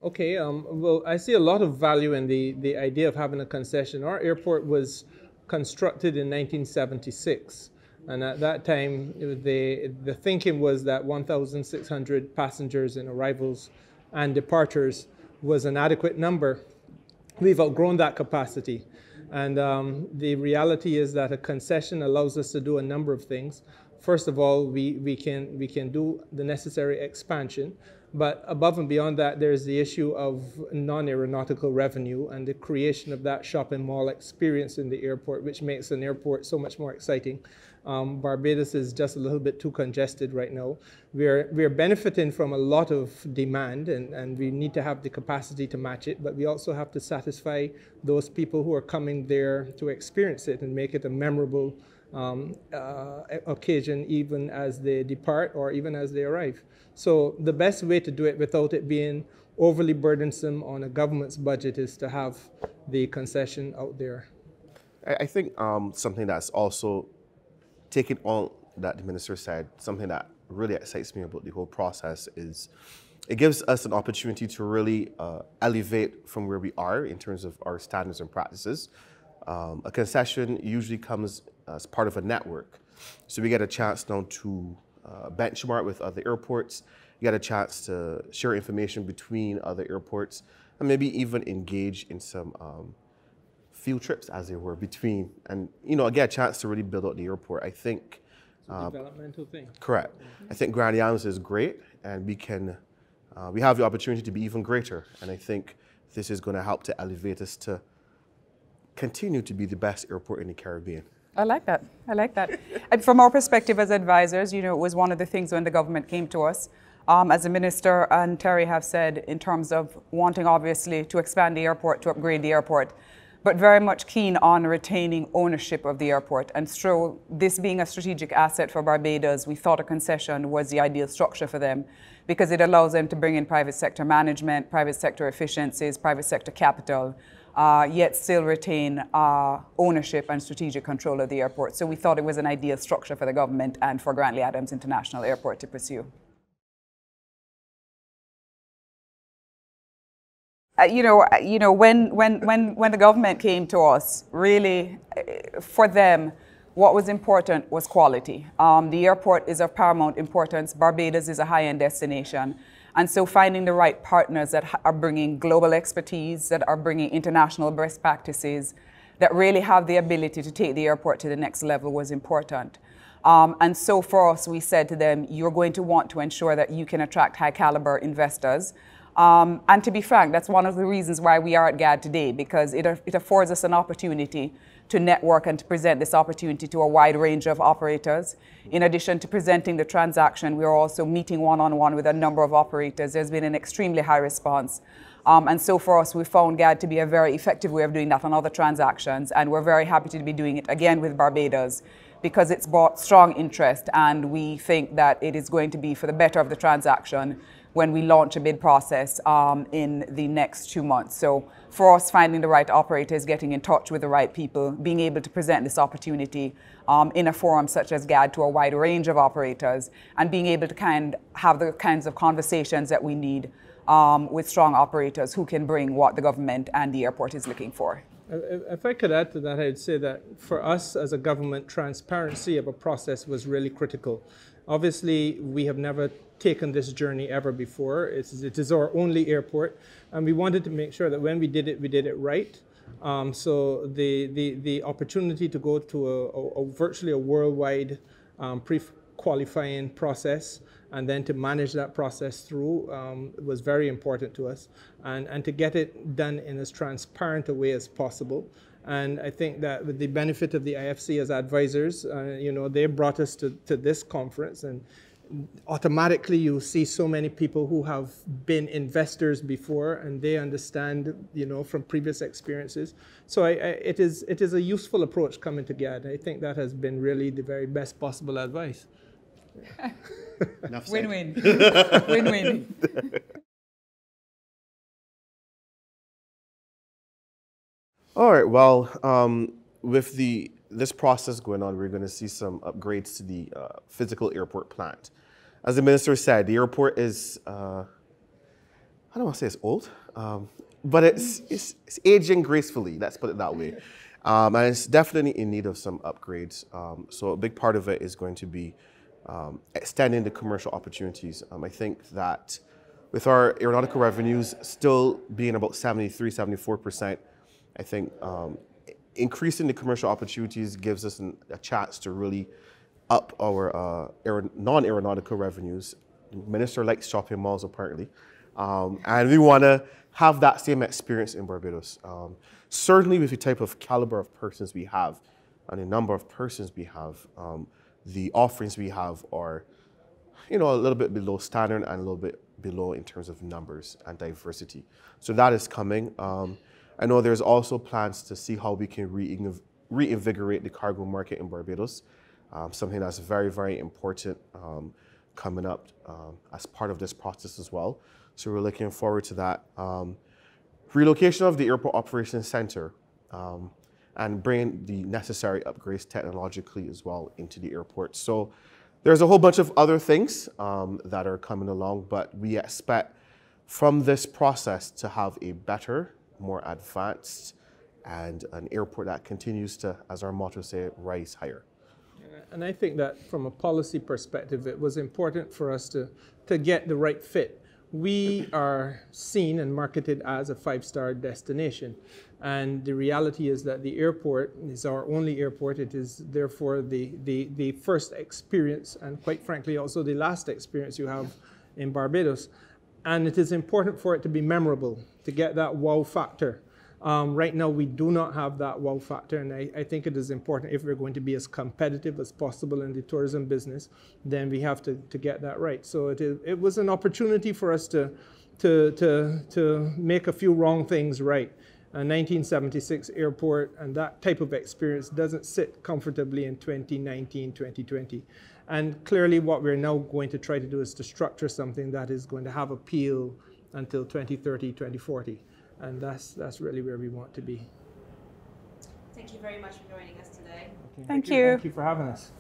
Okay, well, I see a lot of value in the idea of having a concession. Our airport was constructed in 1976, and at that time, the thinking was that 1,600 passengers in arrivals and departures was an adequate number. We've outgrown that capacity. And the reality is that a concession allows us to do a number of things. First of all, we can do the necessary expansion. But above and beyond that, there's the issue of non-aeronautical revenue and the creation of that shopping mall experience in the airport, which makes an airport so much more exciting. Barbados is just a little bit too congested right now. We're benefiting from a lot of demand, and we need to have the capacity to match it, but we also have to satisfy those people who are coming there to experience it and make it a memorable occasion, even as they depart or even as they arrive. So the best way to do it without it being overly burdensome on a government's budget is to have the concession out there. I think something that's also taking on that the minister said, something that really excites me about the whole process is it gives us an opportunity to really elevate from where we are in terms of our standards and practices. A concession usually comes as part of a network. So we get a chance now to benchmark with other airports. You get a chance to share information between other airports and maybe even engage in some field trips, as they were, between, and get a chance to really build out the airport. I think it's a developmental thing. Correct. I think Grantley Adams is great, and we have the opportunity to be even greater. And I think this is going to help to elevate us to continue to be the best airport in the Caribbean. I like that. I like that. And from our perspective as advisors, it was one of the things when the government came to us, as the minister and Terry have said, in terms of wanting, obviously, to expand the airport, to upgrade the airport, but very much keen on retaining ownership of the airport. And so this being a strategic asset for Barbados, we thought a concession was the ideal structure for them because it allows them to bring in private sector management, private sector efficiencies, private sector capital, yet still retain ownership and strategic control of the airport. So we thought it was an ideal structure for the government and for Grantley Adams International Airport to pursue. When the government came to us, really, for them, what was important was quality. The airport is of paramount importance. Barbados is a high-end destination. And so finding the right partners that are bringing global expertise, that are bringing international best practices, that really have the ability to take the airport to the next level was important. And so for us, we said to them, you're going to want to ensure that you can attract high-caliber investors. And to be frank, that's one of the reasons why we are at GAD today, because it affords us an opportunity to network and to present this opportunity to a wide range of operators. In addition to presenting the transaction, we are also meeting one-on-one with a number of operators. There's been an extremely high response. And so for us, we found GAD to be a very effective way of doing that on other transactions. And we're very happy to be doing it again with Barbados because it's brought strong interest. And we think that it is going to be for the better of the transaction when we launch a bid process in the next 2 months. So for us, finding the right operators, getting in touch with the right people, being able to present this opportunity in a forum such as GAD to a wide range of operators, and being able to have the kinds of conversations that we need with strong operators who can bring what the government and the airport is looking for. If I could add to that, I'd say that for us as a government, transparency of a process was really critical. Obviously, we have never taken this journey ever before. It is our only airport, and we wanted to make sure that when we did it right. So the opportunity to go to virtually a worldwide pre-qualifying process and then to manage that process through was very important to us, and to get it done in as transparent a way as possible. And I think that with the benefit of the IFC as advisors, they brought us to this conference, and automatically you see so many people who have been investors before, and they understand, from previous experiences. So it is a useful approach coming to GAD. I think that has been really the very best possible advice. Win-win. Win-win. All right, well, with this process going on, we're going to see some upgrades to the physical airport plant. As the minister said, the airport I don't want to say it's old, but it's aging gracefully, let's put it that way. And it's definitely in need of some upgrades. So a big part of it is going to be extending the commercial opportunities. I think that with our aeronautical revenues still being about 73, 74%, I think increasing the commercial opportunities gives us a chance to really up our non-aeronautical revenues. The minister likes shopping malls, apparently. And we want to have that same experience in Barbados. Certainly with the type of caliber of persons we have and the number of persons we have, the offerings we have are, a little bit below standard and a little bit below in terms of numbers and diversity. So that is coming. I know there's also plans to see how we can reinvigorate the cargo market in Barbados, something that's very, very important coming up as part of this process as well. So we're looking forward to that. Relocation of the Airport Operations Center and bringing the necessary upgrades technologically as well into the airport. So there's a whole bunch of other things that are coming along, but we expect from this process to have a better, more advanced, and an airport that continues to, as our motto say, rise higher. And I think that from a policy perspective, it was important for us to get the right fit. We are seen and marketed as a five-star destination. And the reality is that the airport is our only airport. It is therefore the first experience and quite frankly also the last experience you have in Barbados. And it is important for it to be memorable, to get that wow factor. Right now, we do not have that wow factor, and I think it is important if we're going to be as competitive as possible in the tourism business, then we have to get that right. So it was an opportunity for us to make a few wrong things right. A 1976 airport and that type of experience doesn't sit comfortably in 2019, 2020. And clearly what we're now going to try to do is to structure something that is going to have appeal until 2030, 2040. And that's really where we want to be. Thank you very much for joining us today. Thank you. Thank you for having us.